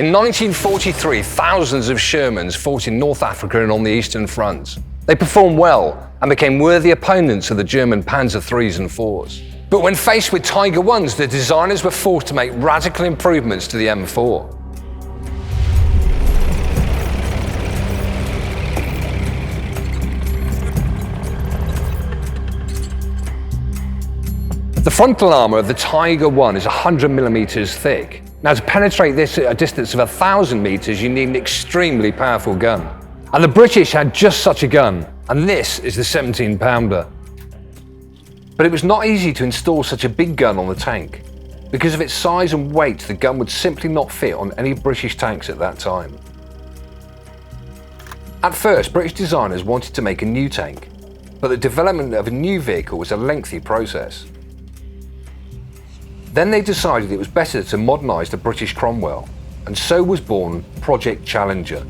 In 1943, thousands of Shermans fought in North Africa and on the Eastern Front. They performed well and became worthy opponents of the German Panzer IIIs and IVs. But when faced with Tiger Is, the designers were forced to make radical improvements to the M4. The frontal armour of the Tiger I is 100mm thick. Now, to penetrate this at a distance of 1,000 metres, you need an extremely powerful gun. And the British had just such a gun, and this is the 17-pounder. But it was not easy to install such a big gun on the tank. Because of its size and weight, the gun would simply not fit on any British tanks at that time. At first, British designers wanted to make a new tank, but the development of a new vehicle was a lengthy process. Then they decided it was better to modernise the British Cromwell, and so was born Project Challenger.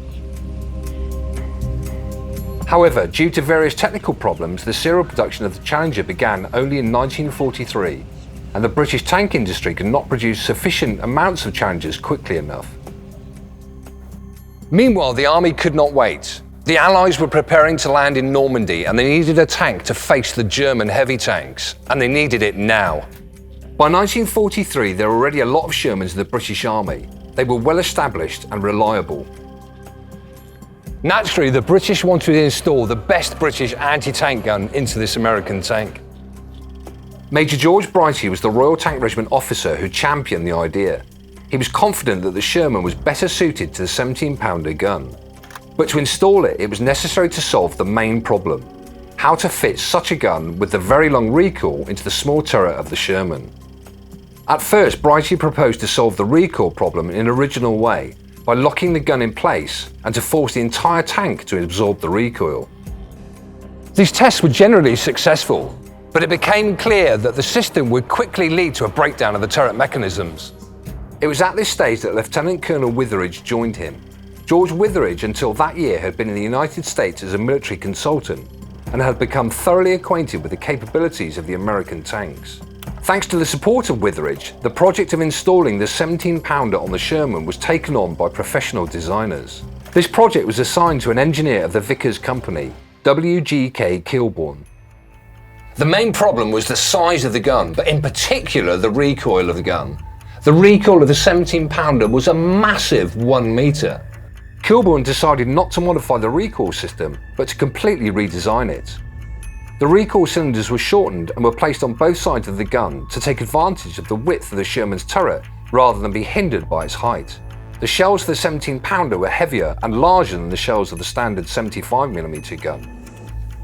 However, due to various technical problems, the serial production of the Challenger began only in 1943, and the British tank industry could not produce sufficient amounts of Challengers quickly enough. Meanwhile, the army could not wait. The Allies were preparing to land in Normandy, and they needed a tank to face the German heavy tanks, and they needed it now. By 1943, there were already a lot of Shermans in the British Army. They were well established and reliable. Naturally, the British wanted to install the best British anti-tank gun into this American tank. Major George Brighty was the Royal Tank Regiment officer who championed the idea. He was confident that the Sherman was better suited to the 17-pounder gun. But to install it, it was necessary to solve the main problem: how to fit such a gun with the very long recoil into the small turret of the Sherman. At first, Brighty proposed to solve the recoil problem in an original way, by locking the gun in place and to force the entire tank to absorb the recoil. These tests were generally successful, but it became clear that the system would quickly lead to a breakdown of the turret mechanisms. It was at this stage that Lieutenant Colonel Witheridge joined him. George Witheridge, until that year, had been in the United States as a military consultant and had become thoroughly acquainted with the capabilities of the American tanks. Thanks to the support of Witheridge, the project of installing the 17-pounder on the Sherman was taken on by professional designers. This project was assigned to an engineer of the Vickers Company, W.G.K. Kilbourne. The main problem was the size of the gun, but in particular the recoil of the gun. The recoil of the 17-pounder was a massive 1 metre. Kilbourne decided not to modify the recoil system, but to completely redesign it. The recoil cylinders were shortened and were placed on both sides of the gun to take advantage of the width of the Sherman's turret rather than be hindered by its height. The shells for the 17-pounder were heavier and larger than the shells of the standard 75mm gun.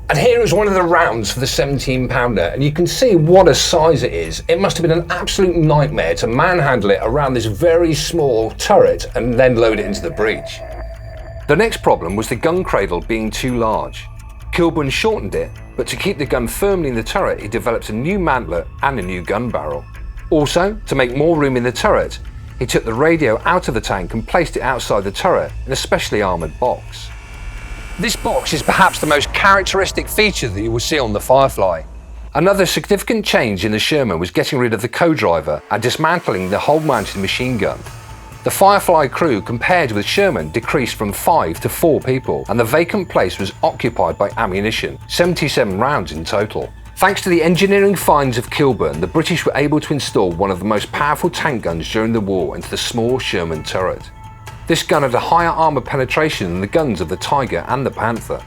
And here is one of the rounds for the 17-pounder, and you can see what a size it is. It must have been an absolute nightmare to manhandle it around this very small turret and then load it into the breech. The next problem was the gun cradle being too large. Kilbourne shortened it, but to keep the gun firmly in the turret, he developed a new mantlet and a new gun barrel. Also, to make more room in the turret, he took the radio out of the tank and placed it outside the turret in a specially armoured box. This box is perhaps the most characteristic feature that you will see on the Firefly. Another significant change in the Sherman was getting rid of the co-driver and dismantling the hull-mounted machine gun. The Firefly crew, compared with Sherman, decreased from 5 to 4 people, and the vacant place was occupied by ammunition, 77 rounds in total. Thanks to the engineering finds of Kilbourne, the British were able to install one of the most powerful tank guns during the war into the small Sherman turret. This gun had a higher armour penetration than the guns of the Tiger and the Panther.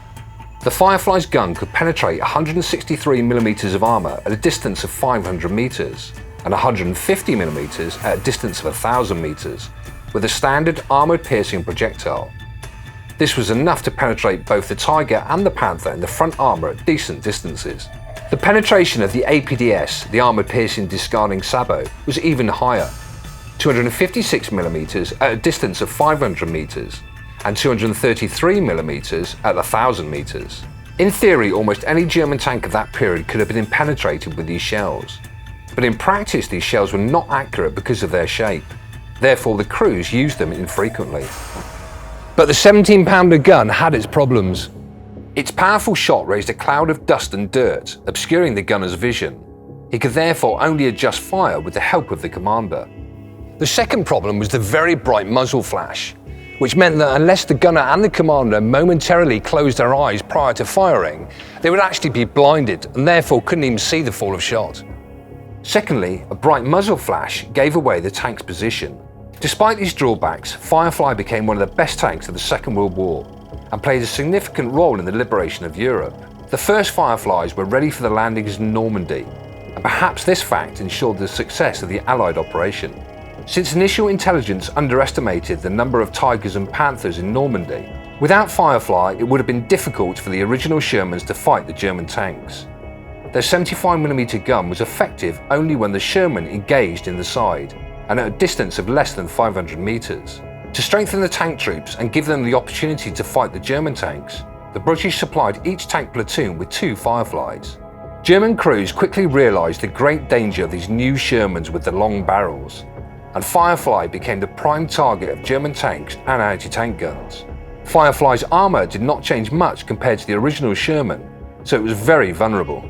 The Firefly's gun could penetrate 163mm of armour at a distance of 500 metres, and 150mm at a distance of 1,000 metres, with a standard armoured-piercing projectile. This was enough to penetrate both the Tiger and the Panther in the front armour at decent distances. The penetration of the APDS, the armoured-piercing discarding sabot, was even higher, 256mm at a distance of 500 metres, and 233mm at 1,000 metres. In theory, almost any German tank of that period could have been penetrated with these shells. But in practice, these shells were not accurate because of their shape. Therefore, the crews used them infrequently. But the 17-pounder gun had its problems. Its powerful shot raised a cloud of dust and dirt, obscuring the gunner's vision. He could therefore only adjust fire with the help of the commander. The second problem was the very bright muzzle flash, which meant that unless the gunner and the commander momentarily closed their eyes prior to firing, they would actually be blinded and therefore couldn't even see the fall of shot. Secondly, a bright muzzle flash gave away the tank's position. Despite these drawbacks, Firefly became one of the best tanks of the Second World War and played a significant role in the liberation of Europe. The first Fireflies were ready for the landings in Normandy, and perhaps this fact ensured the success of the Allied operation. Since initial intelligence underestimated the number of Tigers and Panthers in Normandy, without Firefly it would have been difficult for the original Shermans to fight the German tanks. Their 75mm gun was effective only when the Sherman engaged in the side, and at a distance of less than 500 meters. To strengthen the tank troops and give them the opportunity to fight the German tanks, the British supplied each tank platoon with 2 Fireflies. German crews quickly realized the great danger of these new Shermans with the long barrels, and Firefly became the prime target of German tanks and anti-tank guns. Firefly's armor did not change much compared to the original Sherman, so it was very vulnerable.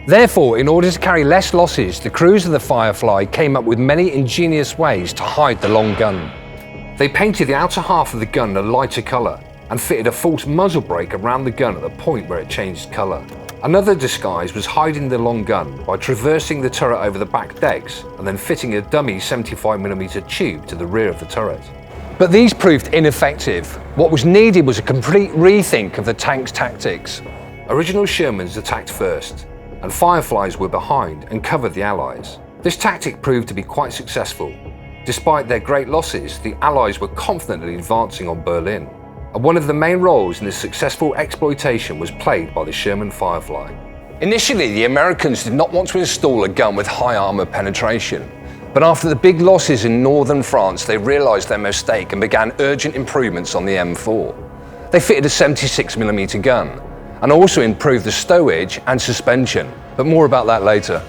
Therefore, in order to carry less losses, the crews of the Firefly came up with many ingenious ways to hide the long gun. They painted the outer half of the gun a lighter color and fitted a false muzzle brake around the gun at the point where it changed color. Another disguise was hiding the long gun by traversing the turret over the back decks and then fitting a dummy 75mm tube to the rear of the turret. But these proved ineffective. What was needed was a complete rethink of the tank's tactics. Original Shermans attacked first, and Fireflies were behind and covered the Allies. This tactic proved to be quite successful. Despite their great losses, the Allies were confidently advancing on Berlin, and one of the main roles in this successful exploitation was played by the Sherman Firefly. Initially, the Americans did not want to install a gun with high armor penetration, but after the big losses in northern France, they realized their mistake and began urgent improvements on the M4. They fitted a 76mm gun, and also improved the stowage and suspension, but more about that later.